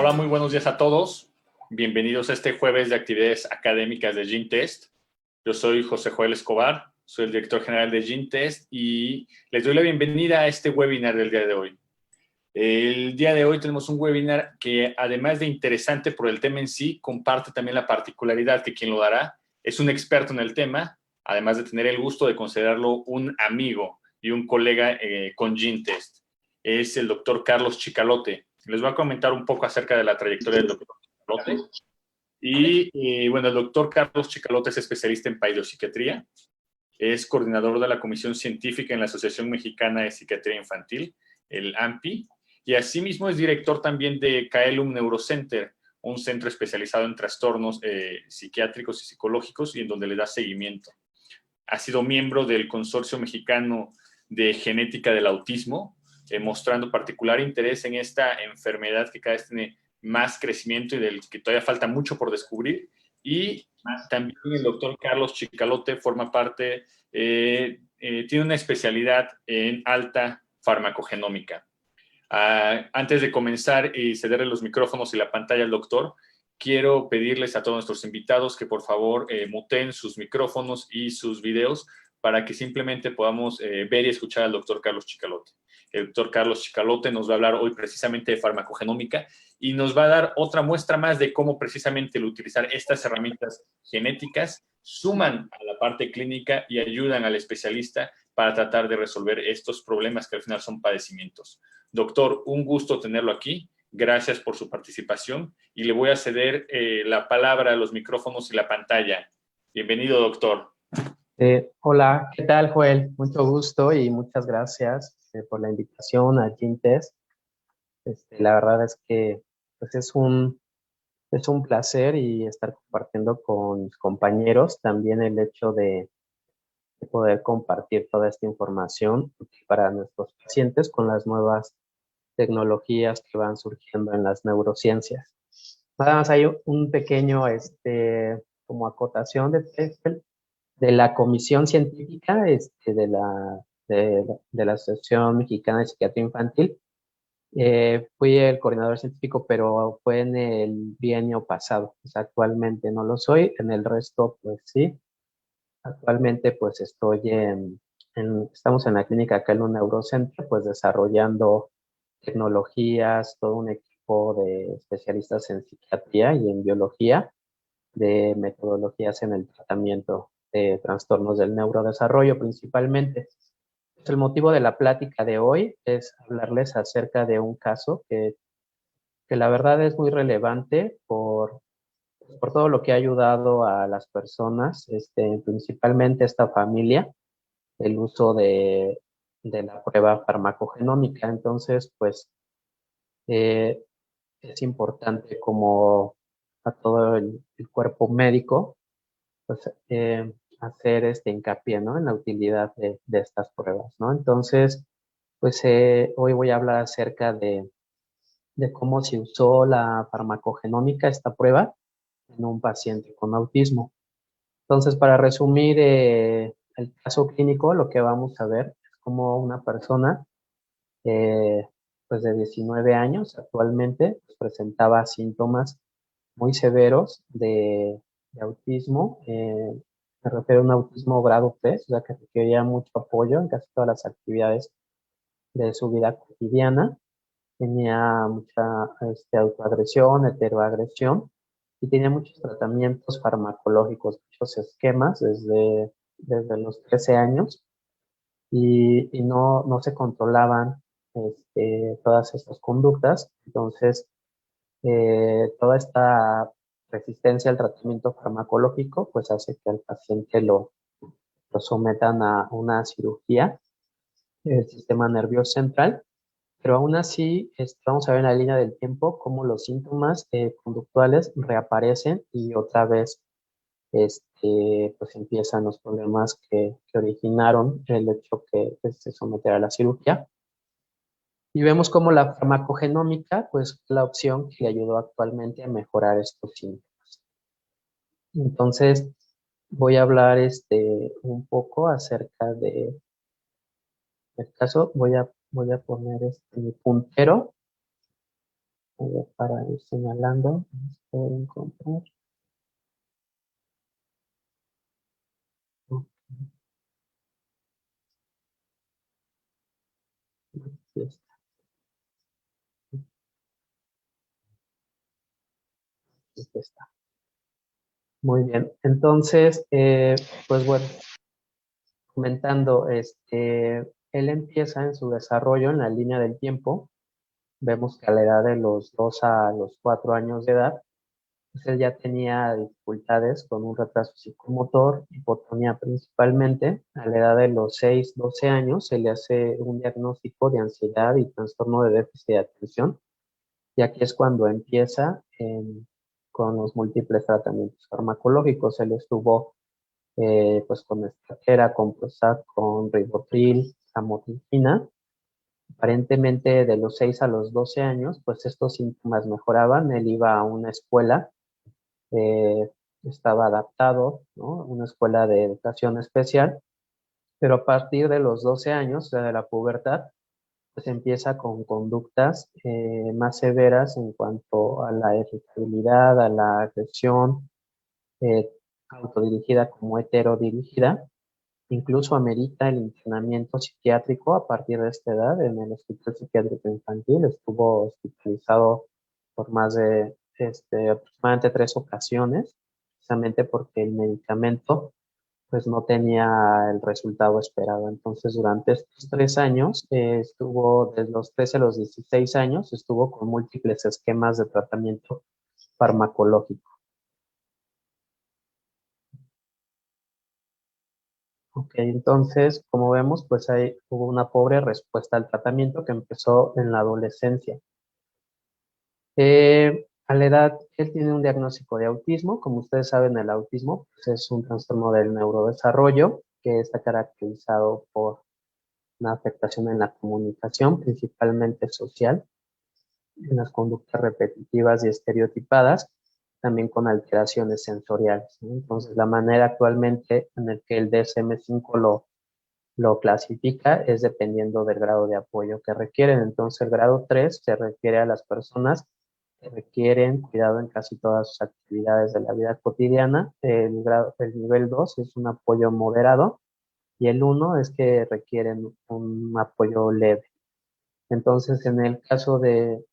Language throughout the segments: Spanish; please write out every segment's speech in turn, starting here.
Hola, muy buenos días a todos. Bienvenidos a este jueves de actividades académicas de GeneTest. Yo soy José Joel Escobar, soy el director general de GeneTest y les doy la bienvenida a este webinar del día de hoy. El día de hoy tenemos un webinar que, además de interesante por el tema en sí, comparte también la particularidad que quien lo dará es un experto en el tema, además de tener el gusto de considerarlo un amigo y un colega con GeneTest. Es el doctor Carlos Chicalote. Les voy a comentar un poco acerca de la trayectoria del doctor Chicalote. Bueno, el doctor Carlos Chicalote es especialista en paidiopsiquiatría, es coordinador de la Comisión Científica en la Asociación Mexicana de Psiquiatría Infantil, el AMPI, y asimismo es director también de Caelum Neurocenter, un centro especializado en trastornos psiquiátricos y psicológicos y en donde le da seguimiento. Ha sido miembro del Consorcio Mexicano de Genética del Autismo, mostrando particular interés en esta enfermedad que cada vez tiene más crecimiento y del que todavía falta mucho por descubrir. Y también el doctor Carlos Chicalote forma parte, tiene una especialidad en alta farmacogenómica. Antes de comenzar y cederle los micrófonos y la pantalla al doctor, quiero pedirles a todos nuestros invitados que por favor muteen sus micrófonos y sus videos para que simplemente podamos ver y escuchar al doctor Carlos Chicalote. El doctor Carlos Chicalote nos va a hablar hoy precisamente de farmacogenómica y nos va a dar otra muestra más de cómo precisamente el utilizar estas herramientas genéticas suman a la parte clínica y ayudan al especialista para tratar de resolver estos problemas que al final son padecimientos. Doctor, un gusto tenerlo aquí. Gracias por su participación y le voy a ceder la palabra, los micrófonos y la pantalla. Bienvenido, doctor. Hola, ¿qué tal, Joel? Mucho gusto y muchas gracias por la invitación a GeneTest. La verdad es que pues es un placer y estar compartiendo con mis compañeros también el hecho de poder compartir toda esta información para nuestros pacientes con las nuevas tecnologías que van surgiendo en las neurociencias. Nada más hay un pequeño como acotación de la Comisión Científica de la Asociación Mexicana de Psiquiatría Infantil. Fui el coordinador científico, pero fue en el bienio pasado. Pues actualmente no lo soy, en el resto pues sí. Actualmente pues estamos en la clínica Caelum Neurocenter, pues desarrollando tecnologías, todo un equipo de especialistas en psiquiatría y en biología, de metodologías en el tratamiento de trastornos del neurodesarrollo principalmente. El motivo de la plática de hoy es hablarles acerca de un caso que la verdad es muy relevante por todo lo que ha ayudado a las personas, principalmente esta familia, el uso de la prueba farmacogenómica. Entonces, pues, es importante como a todo el cuerpo médico, pues, hacer este hincapié, ¿no? En la utilidad de estas pruebas, ¿no? Entonces, pues hoy voy a hablar acerca de cómo se usó la farmacogenómica, esta prueba, en un paciente con autismo. Entonces, para resumir el caso clínico, lo que vamos a ver es cómo una persona pues de 19 años actualmente pues, presentaba síntomas muy severos de autismo. Me refiero a un autismo grado 3, o sea que requería mucho apoyo en casi todas las actividades de su vida cotidiana. Tenía mucha autoagresión, heteroagresión y tenía muchos tratamientos farmacológicos, muchos esquemas desde los 13 años y no se controlaban todas estas conductas. Entonces, toda esta resistencia al tratamiento farmacológico pues hace que al paciente lo sometan a una cirugía del sistema nervioso central, pero aún así vamos a ver en la línea del tiempo cómo los síntomas conductuales reaparecen y otra vez pues empiezan los problemas que originaron el hecho que se sometiera a la cirugía. Y vemos cómo la farmacogenómica pues es la opción que le ayudó actualmente a mejorar estos síntomas. Entonces voy a hablar un poco acerca del caso. Voy a poner mi puntero A ver, para ir señalando, poder encontrar. Ok, aquí está, aquí está. Muy bien. Entonces, pues bueno, comentando, él empieza en su desarrollo en la línea del tiempo. Vemos que a la edad de los 2 a los 4 años de edad, pues él ya tenía dificultades con un retraso psicomotor, hipotonía principalmente. A la edad de los 6 12 años se le hace un diagnóstico de ansiedad y trastorno de déficit de atención, y aquí es cuando empieza con los múltiples tratamientos farmacológicos. Él estuvo pues con estaquera, con Prozac, con Ribotril, amotriptina. Aparentemente de los 6 a los 12 años, pues estos síntomas mejoraban. Él iba a una escuela, eh, estaba adaptado, ¿no? Una escuela de educación especial, pero a partir de los 12 años, o sea, de la pubertad, pues empieza con conductas más severas en cuanto a la irritabilidad, a la agresión, eh, autodirigida como heterodirigida. Incluso amerita el internamiento psiquiátrico a partir de esta edad en el Hospital Psiquiátrico Infantil. Estuvo hospitalizado por más de aproximadamente 3 ocasiones, precisamente porque el medicamento pues no tenía el resultado esperado. Entonces, durante estos 3 años, estuvo, desde los 13 a los 16 años, estuvo con múltiples esquemas de tratamiento farmacológico. Ok, entonces, como vemos, pues ahí hubo una pobre respuesta al tratamiento que empezó en la adolescencia. A la edad, él tiene un diagnóstico de autismo. Como ustedes saben, el autismo pues, es un trastorno del neurodesarrollo que está caracterizado por una afectación en la comunicación, principalmente social, en las conductas repetitivas y estereotipadas, también con alteraciones sensoriales, ¿no? Entonces, la manera actualmente en el que el DSM-5 lo clasifica es dependiendo del grado de apoyo que requieren. Entonces, el grado 3 se refiere a las personas que requieren cuidado en casi todas sus actividades de la vida cotidiana. El nivel 2 es un apoyo moderado y el 1 es que requieren un apoyo leve. Entonces, en el caso de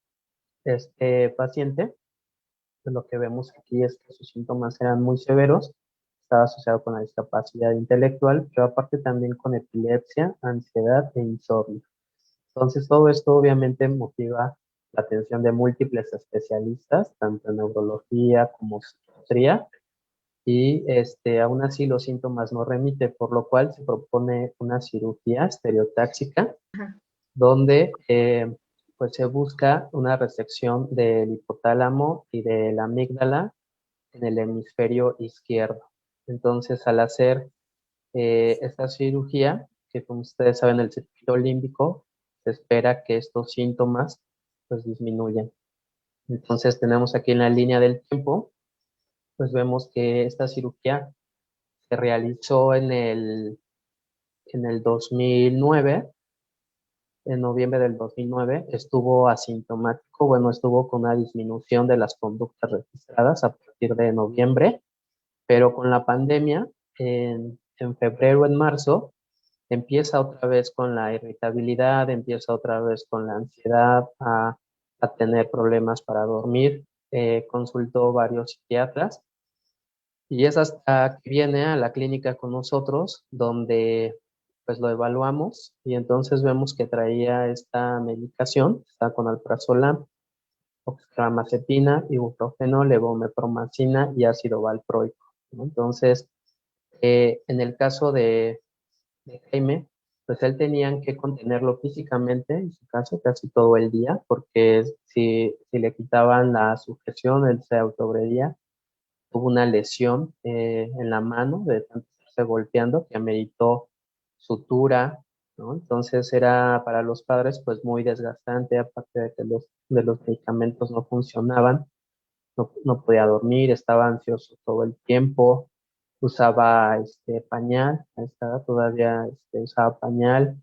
este paciente, pues lo que vemos aquí es que sus síntomas eran muy severos, estaba asociado con la discapacidad intelectual, pero aparte también con epilepsia, ansiedad e insomnio. Entonces, todo esto obviamente motiva la atención de múltiples especialistas, tanto en neurología como psiquiatría, y aún así los síntomas no remiten, por lo cual se propone una cirugía estereotáxica donde pues se busca una resección del hipotálamo y de la amígdala en el hemisferio izquierdo. Entonces, al hacer esta cirugía, que como ustedes saben, el circuito límbico, se espera que estos síntomas pues disminuyan. Entonces, tenemos aquí en la línea del tiempo, pues vemos que esta cirugía se realizó en el 2009. En noviembre del 2009 estuvo asintomático, bueno, estuvo con una disminución de las conductas registradas a partir de noviembre, pero con la pandemia, en febrero, en marzo, empieza otra vez con la irritabilidad, empieza otra vez con la ansiedad, a tener problemas para dormir. Consultó varios psiquiatras y es hasta que viene a la clínica con nosotros donde pues lo evaluamos y entonces vemos que traía esta medicación, está con alprazolam, oxcarbazepina, ibuprofeno, levomepromacina y ácido valproico, ¿no? Entonces, en el caso de Jaime, pues él tenían que contenerlo físicamente, en su caso, casi todo el día, porque si le quitaban la sujeción, él se autoagredía. Tuvo una lesión en la mano de tanto estarse golpeando que ameritó sutura, ¿no? Entonces era para los padres pues muy desgastante, aparte de que los medicamentos no funcionaban, no podía dormir, estaba ansioso todo el tiempo, usaba pañal, estaba todavía usaba pañal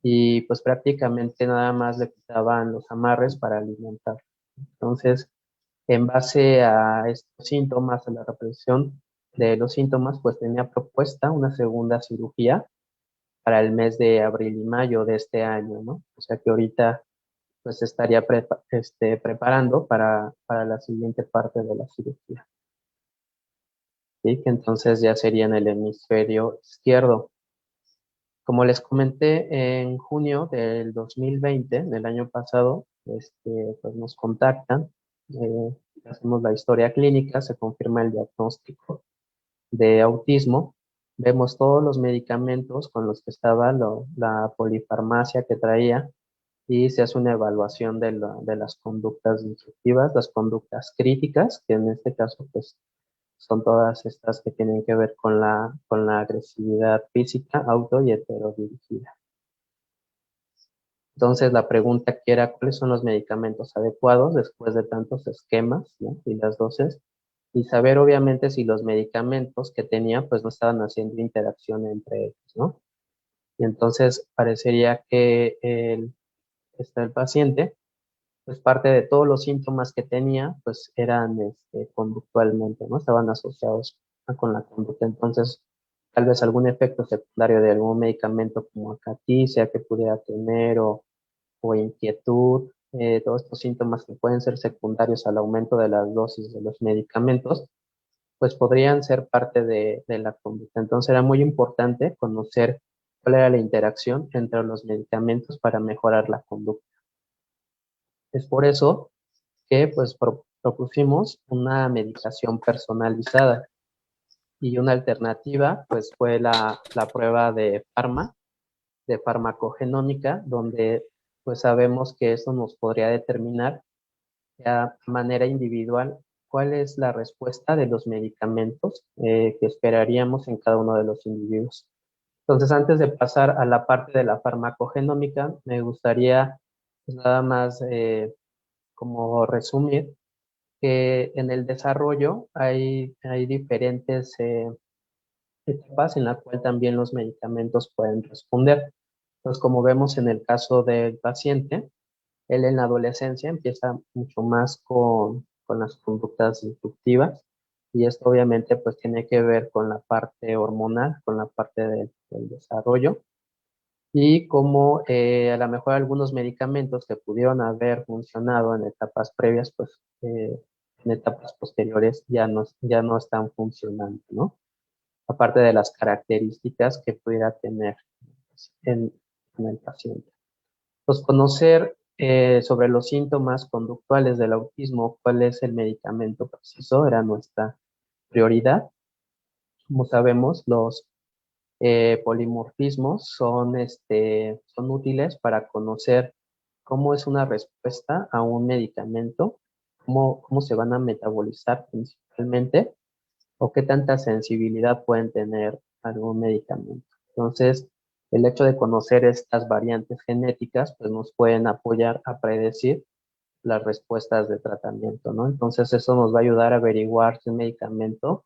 y pues prácticamente nada más le quitaban los amarres para alimentar. Entonces, en base a estos síntomas, a la represión de los síntomas, pues tenía propuesta una segunda cirugía para el mes de abril y mayo de este año, ¿no? O sea que ahorita pues estaría preparando para la siguiente parte de la cirugía, ¿sí? Que entonces ya sería en el hemisferio izquierdo. Como les comenté, en junio del 2020, del año pasado, pues nos contactan, hacemos la historia clínica, se confirma el diagnóstico de autismo, vemos todos los medicamentos con los que estaba la polifarmacia que traía y se hace una evaluación de las conductas disruptivas, las conductas críticas, que en este caso pues son todas estas que tienen que ver con la agresividad física, auto y heterodirigida. Entonces la pregunta que era, ¿cuáles son los medicamentos adecuados después de tantos esquemas, ¿no? Y las dosis? Y saber obviamente si los medicamentos que tenía pues no estaban haciendo interacción entre ellos, ¿no? Y entonces parecería que el paciente, pues parte de todos los síntomas que tenía pues eran conductualmente, ¿no? Estaban asociados con la conducta. Entonces, tal vez algún efecto secundario de algún medicamento como acaticia que pudiera tener o inquietud, todos estos síntomas que pueden ser secundarios al aumento de las dosis de los medicamentos, pues podrían ser parte de la conducta. Entonces era muy importante conocer cuál era la interacción entre los medicamentos para mejorar la conducta. Es por eso que pues propusimos una medicación personalizada y una alternativa pues fue la prueba de farmacogenómica, donde pues sabemos que eso nos podría determinar de manera individual cuál es la respuesta de los medicamentos que esperaríamos en cada uno de los individuos. Entonces, antes de pasar a la parte de la farmacogenómica, me gustaría pues, nada más como resumir que en el desarrollo hay diferentes etapas en las cuales también los medicamentos pueden responder. Entonces, como vemos en el caso del paciente, él en la adolescencia empieza mucho más con las conductas disruptivas y esto obviamente pues tiene que ver con la parte hormonal, con la parte del desarrollo y como a lo mejor algunos medicamentos que pudieron haber funcionado en etapas previas, pues en etapas posteriores ya no están funcionando, ¿no? Aparte de las características que pudiera tener pues, en el paciente. Pues conocer sobre los síntomas conductuales del autismo, cuál es el medicamento preciso, era nuestra prioridad. Como sabemos, los polimorfismos son útiles para conocer cómo es una respuesta a un medicamento, cómo se van a metabolizar principalmente o qué tanta sensibilidad pueden tener algún medicamento. Entonces, el hecho de conocer estas variantes genéticas, pues nos pueden apoyar a predecir las respuestas de tratamiento, ¿no? Entonces, eso nos va a ayudar a averiguar si un medicamento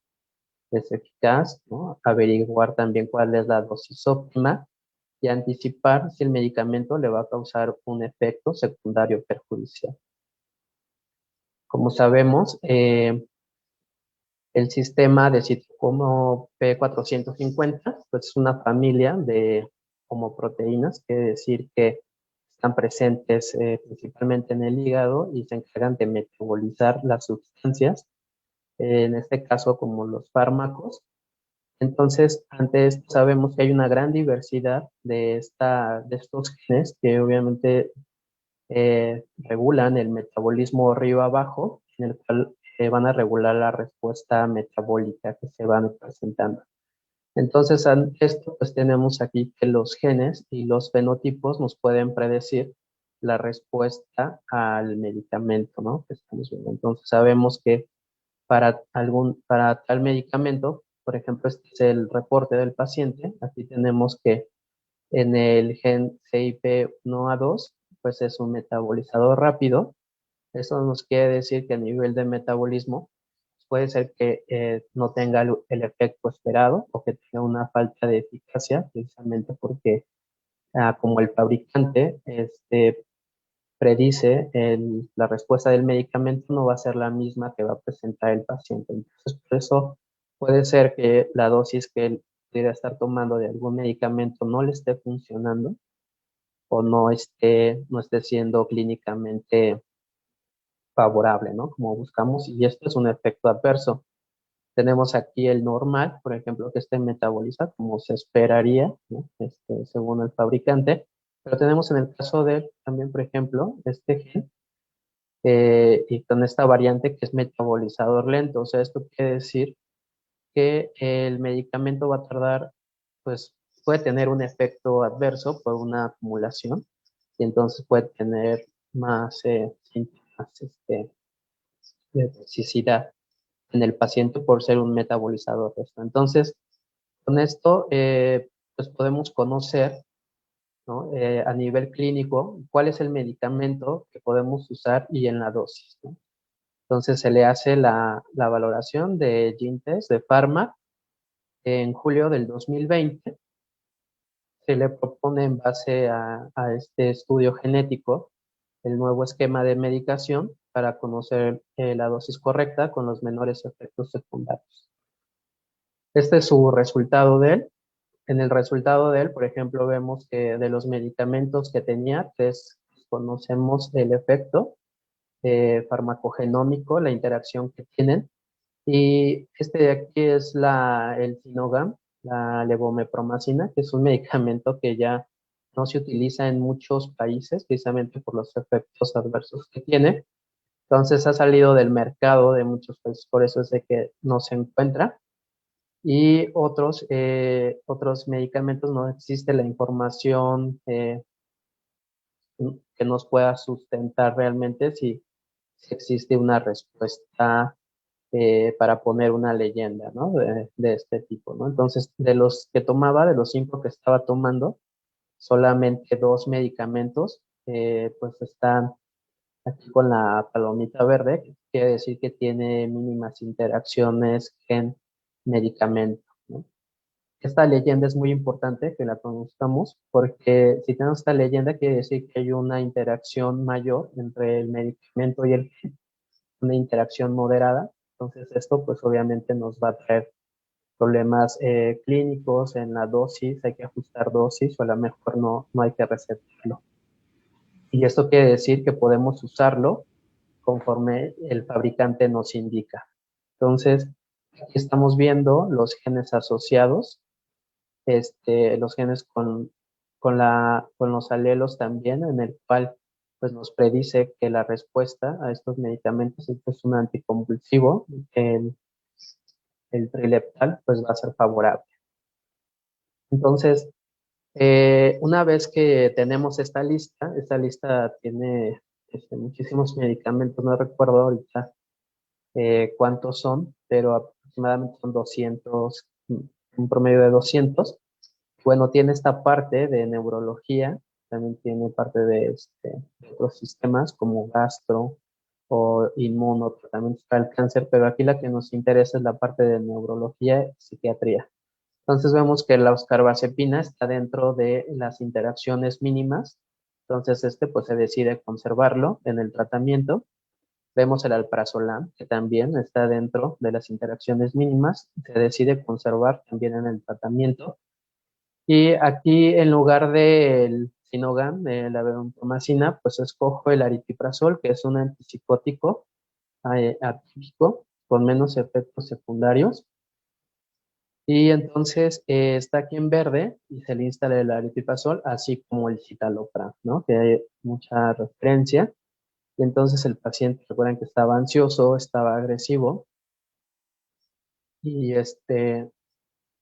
es eficaz, ¿no? Averiguar también cuál es la dosis óptima y anticipar si el medicamento le va a causar un efecto secundario perjudicial. Como sabemos, el sistema de citocromo P450 pues es una familia de homoproteínas, quiere decir que están presentes principalmente en el hígado y se encargan de metabolizar las sustancias, en este caso como los fármacos. Entonces, ante esto sabemos que hay una gran diversidad de estos genes que obviamente regulan el metabolismo arriba-abajo, en el cual van a regular la respuesta metabólica que se van presentando. Entonces, ante esto, pues tenemos aquí que los genes y los fenotipos nos pueden predecir la respuesta al medicamento, ¿no? Que estamos viendo. Entonces, sabemos que para tal medicamento, por ejemplo, este es el reporte del paciente. Aquí tenemos que en el gen CYP1A2, pues es un metabolizador rápido. Eso nos quiere decir que a nivel de metabolismo puede ser que no tenga el efecto esperado o que tenga una falta de eficacia, precisamente porque como el fabricante predice la respuesta del medicamento no va a ser la misma que va a presentar el paciente. Entonces, por eso puede ser que la dosis que él pudiera estar tomando de algún medicamento no le esté funcionando o no esté siendo clínicamente favorable, ¿no? Como buscamos, y esto es un efecto adverso. Tenemos aquí el normal, por ejemplo, que este metaboliza como se esperaría, ¿no? Según el fabricante, pero tenemos en el caso de también, por ejemplo, este gen, y con esta variante que es metabolizador lento. O sea, esto quiere decir que el medicamento va a tardar, pues puede tener un efecto adverso por una acumulación y entonces puede tener más síntomas de toxicidad en el paciente por ser un metabolizador de esto. Entonces, con esto, pues podemos conocer, ¿no? A nivel clínico, cuál es el medicamento que podemos usar y en la dosis, ¿no? Entonces se le hace la valoración de GeneTest de Pharma en julio del 2020. Se le propone en base a este estudio genético el nuevo esquema de medicación para conocer la dosis correcta con los menores efectos secundarios. Este es su resultado de él. En el resultado de él, por ejemplo, vemos que de los medicamentos que tenía, conocemos el efecto farmacogenómico, la interacción que tienen. Y este de aquí es el Sinogam, la levomepromacina, que es un medicamento que ya no se utiliza en muchos países, precisamente por los efectos adversos que tiene. Entonces ha salido del mercado de muchos países, por eso es de que no se encuentra. Y otros medicamentos no existe la información que nos pueda sustentar realmente si existe una respuesta para poner una leyenda, ¿no? De este tipo, ¿no? Entonces, de los que tomaba, de los 5 que estaba tomando, solamente 2 medicamentos, pues están aquí con la palomita verde, que quiere decir que tiene mínimas interacciones en medicamento, ¿no? Esta leyenda es muy importante que la conozcamos porque si tenemos esta leyenda quiere decir que hay una interacción mayor entre el medicamento y una interacción moderada. Entonces esto pues obviamente nos va a traer problemas clínicos en la dosis, hay que ajustar dosis o a lo mejor no hay que recetarlo. Y esto quiere decir que podemos usarlo conforme el fabricante nos indica. Entonces, aquí estamos viendo los genes asociados, los genes con los alelos también, en el cual pues nos predice que la respuesta a estos medicamentos es un anticonvulsivo, el trileptal, pues va a ser favorable. Entonces, una vez que tenemos esta lista tiene muchísimos medicamentos, no recuerdo ahorita cuántos son, pero aproximadamente son 200, un promedio de 200. Bueno, tiene esta parte de neurología, también tiene parte de otros sistemas como gastro o inmuno, tratamientos para el cáncer, pero aquí la que nos interesa es la parte de neurología y psiquiatría. Entonces vemos que la oscarbazepina está dentro de las interacciones mínimas, entonces pues se decide conservarlo en el tratamiento. Vemos el alprazolam, que también está dentro de las interacciones mínimas, se decide conservar también en el tratamiento. Y aquí en lugar del Sinogam, de la vancomicina, pues escojo el aripiprazol, que es un antipsicótico atípico con menos efectos secundarios. Y entonces está aquí en verde y se le instala el aripiprazol, así como el citalopram, ¿no? Que hay mucha referencia. Y entonces el paciente, recuerden que estaba ansioso, estaba agresivo y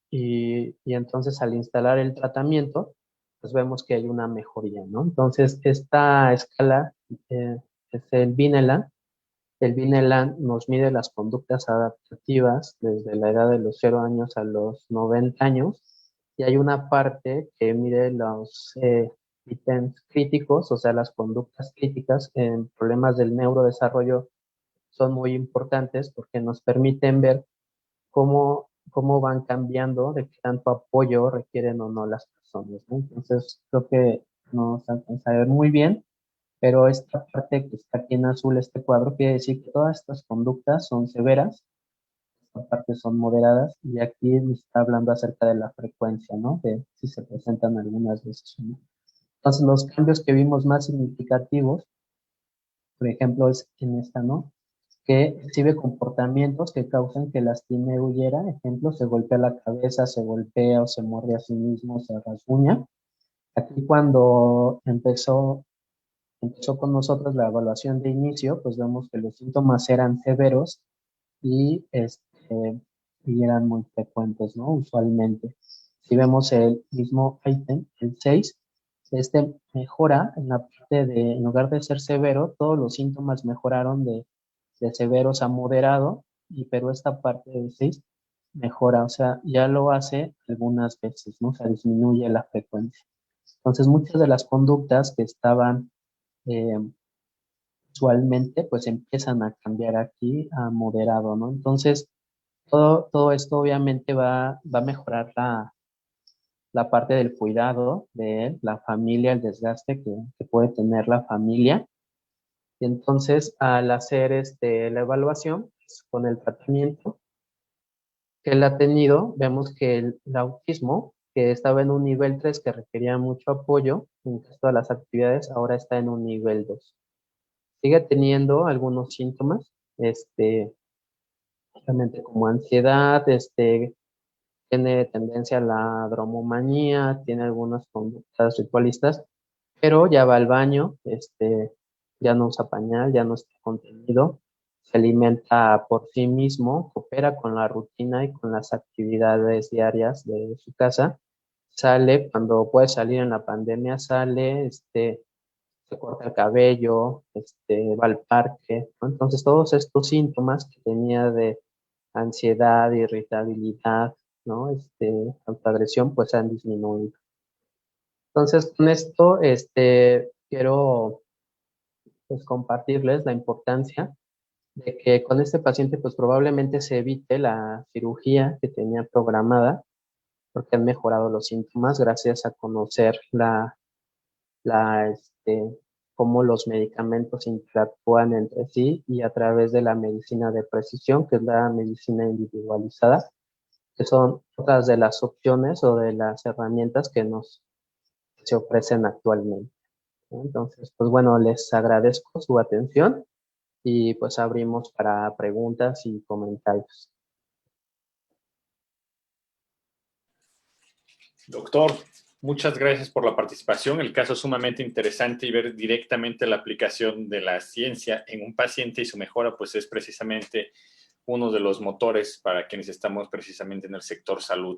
y entonces al instalar el tratamiento, pues vemos que hay una mejoría, ¿no? Entonces, esta escala es el Vineland. El Vineland nos mide las conductas adaptativas desde la edad de los 0 años a los 90 años y hay una parte que mide los ítems críticos, o sea, las conductas críticas en problemas del neurodesarrollo son muy importantes porque nos permiten ver cómo van cambiando, de qué tanto apoyo requieren o no las personas, ¿no? Entonces, creo que nos alcanza a ver muy bien. Pero esta parte que está aquí en azul, este cuadro, quiere decir que todas estas conductas son severas, esta parte son moderadas, y aquí me está hablando acerca de la frecuencia, ¿no? De si se presentan algunas veces o no. Entonces, los cambios que vimos más significativos, por ejemplo, es en esta, ¿no? Que exhibe comportamientos que causan que lastime o hiera. Ejemplo, se golpea la cabeza, se golpea o se muerde a sí mismo, se rasguña. Aquí cuando empezó con nosotros la evaluación de inicio, pues vemos que los síntomas eran severos y, y eran muy frecuentes, ¿no? Usualmente. Si vemos el mismo ítem, el 6, este mejora en la parte de, en lugar de ser severo, todos los síntomas mejoraron de severos a moderado, pero esta parte del 6 mejora, o sea, ya lo hace algunas veces, ¿no? O sea, disminuye la frecuencia. Entonces, muchas de las conductas que estaban eh, usualmente, pues empiezan a cambiar aquí a moderado, ¿no? Entonces, todo esto obviamente va a mejorar la parte del cuidado de él, la familia, el desgaste que puede tener la familia. Y entonces, al hacer la evaluación, pues, con el tratamiento que él ha tenido, vemos que el autismo, que estaba en un nivel 3 que requería mucho apoyo en todas las actividades, ahora está en un nivel 2. Sigue teniendo algunos síntomas, realmente como ansiedad, tiene tendencia a la dromomanía, tiene algunas conductas ritualistas, pero ya va al baño, ya no usa pañal, ya no está contenido, se alimenta por sí mismo, coopera con la rutina y con las actividades diarias de su casa, sale cuando puede salir en la pandemia, sale, se corta el cabello, va al parque, ¿no? Entonces todos estos síntomas que tenía de ansiedad, irritabilidad, ¿no? Autoagresión, pues han disminuido. Entonces, con esto, quiero pues compartirles la importancia de que con este paciente, pues probablemente se evite la cirugía que tenía programada, porque han mejorado los síntomas gracias a conocer la, cómo los medicamentos interactúan entre sí y a través de la medicina de precisión, que es la medicina individualizada, que son otras de las opciones o de las herramientas que nos se ofrecen actualmente, ¿no? Entonces, pues bueno, les agradezco su atención y pues abrimos para preguntas y comentarios. Doctor, muchas gracias por la participación. El caso es sumamente interesante y ver directamente la aplicación de la ciencia en un paciente y su mejora, pues es precisamente uno de los motores para quienes estamos precisamente en el sector salud.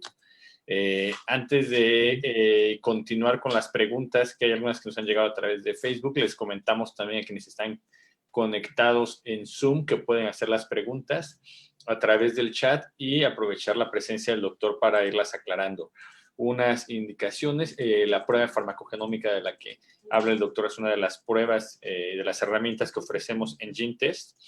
Antes de continuar con las preguntas, que hay algunas que nos han llegado a través de Facebook, les comentamos también a quienes están conectados en Zoom que pueden hacer las preguntas a través del chat y aprovechar la presencia del doctor para irlas aclarando. Unas indicaciones, la prueba farmacogenómica de la que habla el doctor es una de las pruebas, de las herramientas que ofrecemos en GeneTest.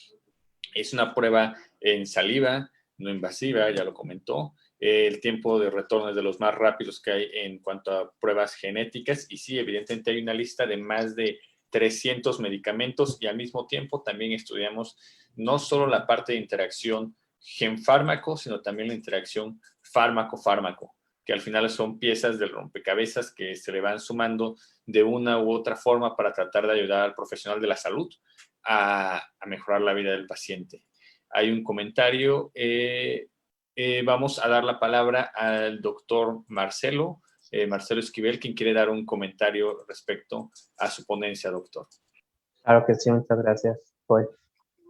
Es una prueba en saliva, no invasiva, ya lo comentó. El tiempo de retorno es de los más rápidos que hay en cuanto a pruebas genéticas y sí, evidentemente hay una lista de más de 300 medicamentos y al mismo tiempo también estudiamos no solo la parte de interacción gen-fármaco, sino también la interacción fármaco-fármaco, que al final son piezas del rompecabezas que se le van sumando de una u otra forma para tratar de ayudar al profesional de la salud a mejorar la vida del paciente. Hay un comentario. Vamos a dar la palabra al doctor Marcelo Esquivel, quien quiere dar un comentario respecto a su ponencia, doctor. Claro que sí, muchas gracias. Pues,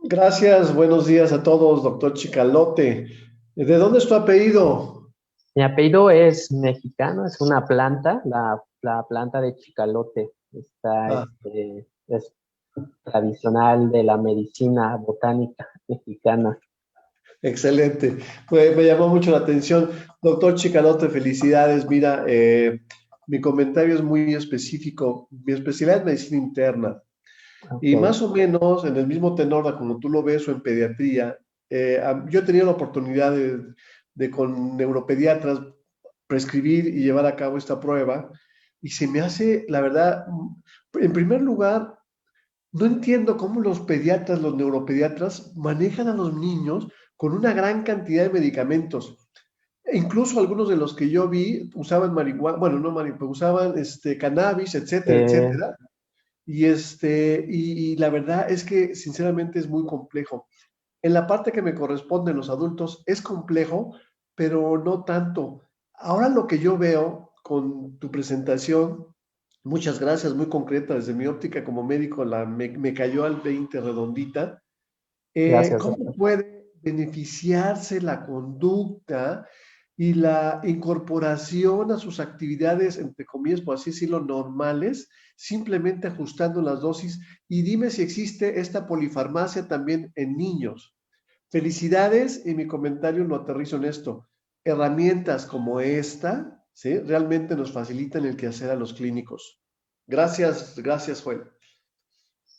Gracias, buenos días a todos, doctor Chicalote. ¿De dónde es tu apellido? mi apellido es mexicano, es una planta, la planta de chicalote. Ah, Es tradicional de la medicina botánica mexicana. excelente. Me llamó mucho la atención. Doctor Chicalote, felicidades. Mira, mi comentario es muy específico. Mi especialidad es medicina interna. Y Okay. más o menos en el mismo tenor de como tú lo ves o en pediatría, yo he tenido la oportunidad de con neuropediatras prescribir y llevar a cabo esta prueba y se me hace, la verdad, en primer lugar, No entiendo cómo los pediatras, los neuropediatras, manejan a los niños con una gran cantidad de medicamentos. E incluso algunos de los que yo vi usaban marihuana, bueno, no marihuana, usaban cannabis, etcétera, Eh, etcétera. Y la verdad es que sinceramente es muy complejo. En la parte que me corresponde, los adultos, es complejo, pero no tanto. Ahora lo que yo veo con tu presentación, muchas gracias, muy concreta, desde mi óptica como médico, me cayó al 20 redondita. Gracias, ¿Cómo doctor. puede beneficiarse la conducta y la incorporación a sus actividades, entre comillas, por así decirlo, normales, simplemente ajustando las dosis? Y dime si existe esta polifarmacia también en niños. Felicidades, y mi comentario lo aterrizo en esto. Herramientas como esta, ¿sí? Realmente nos facilitan el quehacer a los clínicos. Gracias, gracias, Joel. Sí,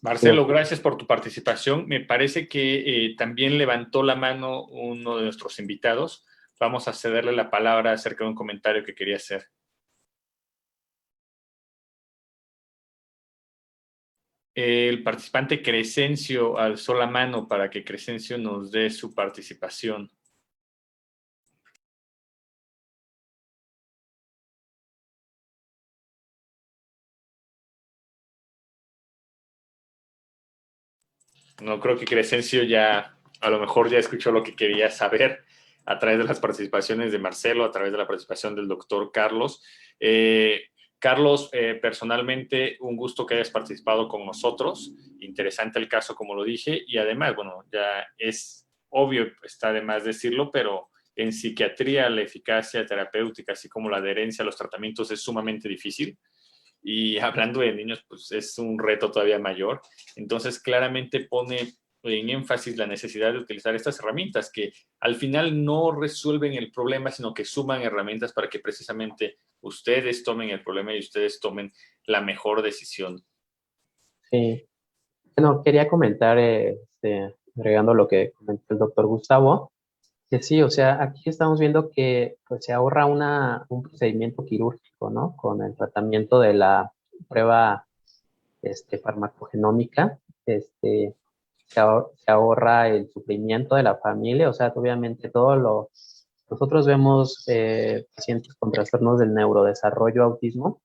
Marcelo, doctor. gracias por tu participación. Me parece que también levantó la mano uno de nuestros invitados. Vamos a cederle la palabra acerca de un comentario que quería hacer. El participante Crescencio alzó la mano para que Crescencio nos dé su participación. No creo que Crescencio ya, a lo mejor ya escuchó lo que quería saber a través de las participaciones de Marcelo, a través de la participación del doctor Carlos. Carlos, personalmente, un gusto que hayas participado con nosotros. Interesante el caso, como lo dije, y además, bueno, ya es obvio, está de más decirlo, pero en psiquiatría la eficacia terapéutica, así como la adherencia a los tratamientos es sumamente difícil. Y hablando de niños, pues es un reto todavía mayor. Entonces, claramente pone en énfasis la necesidad de utilizar estas herramientas que al final no resuelven el problema, sino que suman herramientas para que precisamente ustedes tomen el problema y ustedes tomen la mejor decisión. Sí. Bueno, quería comentar, agregando lo que comentó el doctor Gustavo, que sí, o sea, aquí estamos viendo que pues, se ahorra un procedimiento quirúrgico, ¿no? Con el tratamiento de la prueba farmacogenómica, se ahorra el sufrimiento de la familia, o sea, obviamente nosotros vemos pacientes con trastornos del neurodesarrollo, autismo,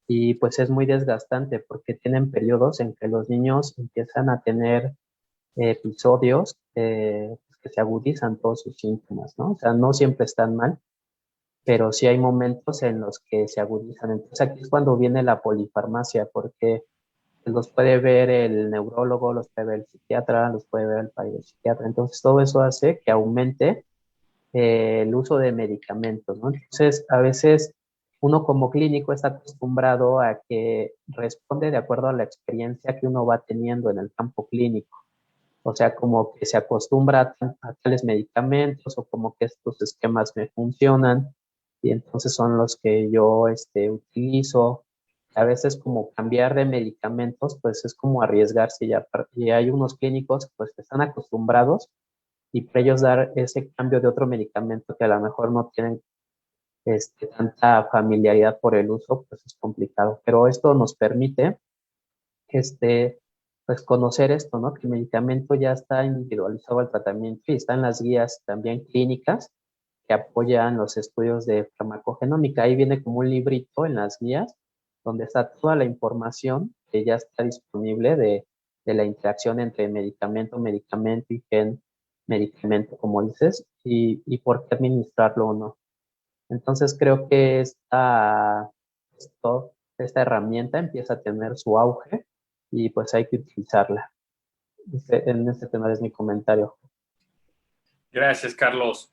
y pues es muy desgastante porque tienen periodos en que los niños empiezan a tener episodios que se agudizan todos sus síntomas, ¿no? O sea, no siempre están mal, pero sí hay momentos en los que se agudizan. Entonces aquí es cuando viene la polifarmacia, porque los puede ver el neurólogo, los puede ver el psiquiatra, los puede ver el psiquiatra. Entonces todo eso hace que aumente el uso de medicamentos, ¿no? Entonces a veces uno como clínico está acostumbrado a que responde de acuerdo a la experiencia que uno va teniendo en el campo clínico. O sea, como que se acostumbra a tales medicamentos o como que estos esquemas me funcionan y entonces son los que yo utilizo. A veces como cambiar de medicamentos, pues es como arriesgarse ya. Y hay unos clínicos pues que están acostumbrados y para ellos dar ese cambio de otro medicamento que a lo mejor no tienen tanta familiaridad por el uso, pues es complicado. Pero esto nos permite pues conocer esto, ¿no? Que el medicamento ya está individualizado al tratamiento y están las guías también clínicas que apoyan los estudios de farmacogenómica. Ahí viene como un librito en las guías donde está toda la información que ya está disponible de la interacción entre medicamento, medicamento y gen, medicamento, como dices, y por qué administrarlo o no. Entonces creo que esta herramienta empieza a tener su auge y pues hay que utilizarla. En este tema es mi comentario. Gracias, Carlos.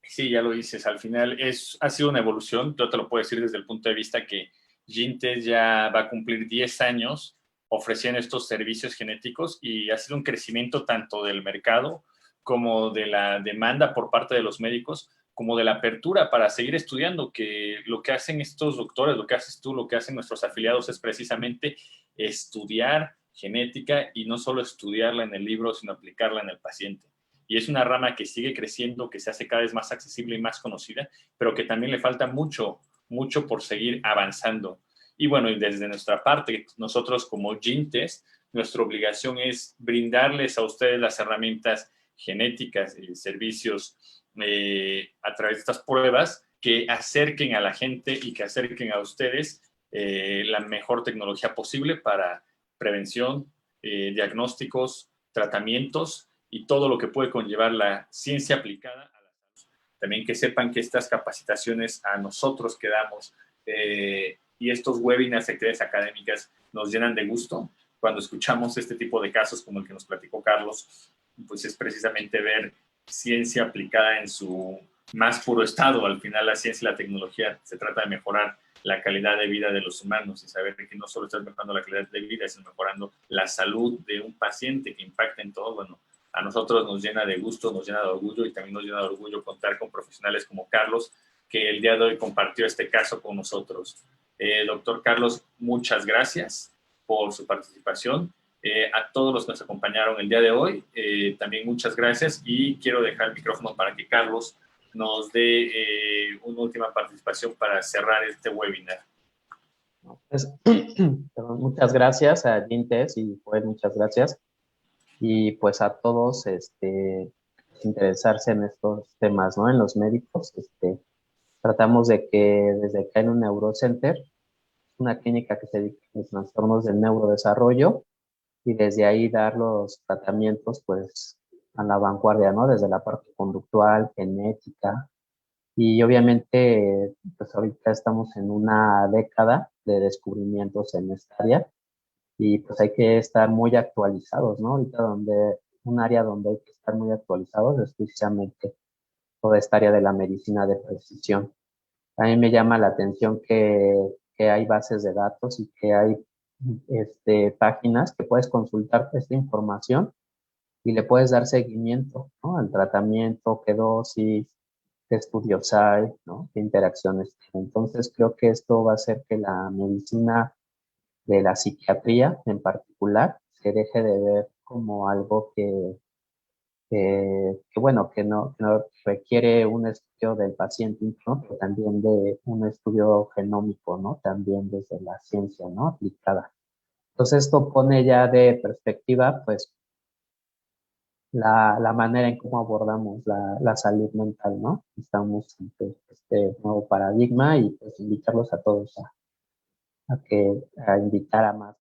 Sí, ya lo dices, al final ha sido una evolución. Yo te lo puedo decir desde el punto de vista que GeneTest ya va a cumplir 10 años ofreciendo estos servicios genéticos y ha sido un crecimiento tanto del mercado como de la demanda por parte de los médicos, como de la apertura para seguir estudiando, que lo que hacen estos doctores, lo que haces tú, lo que hacen nuestros afiliados es precisamente estudiar genética y no solo estudiarla en el libro, sino aplicarla en el paciente. Y es una rama que sigue creciendo, que se hace cada vez más accesible y más conocida, pero que también le falta mucho, mucho por seguir avanzando. Y bueno, y desde nuestra parte, nosotros como GeneTest, nuestra obligación es brindarles a ustedes las herramientas genéticas y servicios a través de estas pruebas que acerquen a la gente y que acerquen a ustedes la mejor tecnología posible para prevención, diagnósticos, tratamientos y todo lo que puede conllevar la ciencia aplicada a la salud. También que sepan que estas capacitaciones a nosotros que damos y estos webinars de actividades académicas nos llenan de gusto. Cuando escuchamos este tipo de casos como el que nos platicó Carlos, pues es precisamente ver ciencia aplicada en su más puro estado. Al final la ciencia y la tecnología se trata de mejorar la calidad de vida de los humanos y saber que no solo estás mejorando la calidad de vida, sino mejorando la salud de un paciente que impacta en todo. Bueno, a nosotros nos llena de gusto, nos llena de orgullo y también nos llena de orgullo contar con profesionales como Carlos, que el día de hoy compartió este caso con nosotros. Doctor Carlos, muchas gracias por su participación. A todos los que nos acompañaron el día de hoy, también muchas gracias y quiero dejar el micrófono para que Carlos nos dé una última participación para cerrar este webinar. Pues, muchas gracias a GeneTest y pues muchas gracias. Y pues a todos interesarse en estos temas, ¿no? En los médicos, tratamos de que desde acá en un Neurocenter, una clínica que se dedica a los trastornos del neurodesarrollo, y desde ahí dar los tratamientos, pues, a la vanguardia, ¿no? Desde la parte conductual, genética, y obviamente, pues ahorita estamos en una década de descubrimientos en esta área, y pues hay que estar muy actualizados, ¿no? Ahorita un área donde hay que estar muy actualizados es precisamente toda esta área de la medicina de precisión. A mí me llama la atención que hay bases de datos y que hay páginas que puedes consultar esta información y le puedes dar seguimiento, ¿no? Al tratamiento, qué dosis, qué estudios hay, ¿no? Qué interacciones tiene. Entonces creo que esto va a hacer que la medicina de la psiquiatría en particular se deje de ver como algo bueno, que no requiere un estudio del paciente, ¿no? Pero también de un estudio genómico, ¿no? También desde la ciencia, ¿no? Aplicada. Entonces esto pone ya de perspectiva, pues, la manera en cómo abordamos la salud mental, ¿no? Estamos ante este nuevo paradigma y pues invitarlos a todos a invitar a más.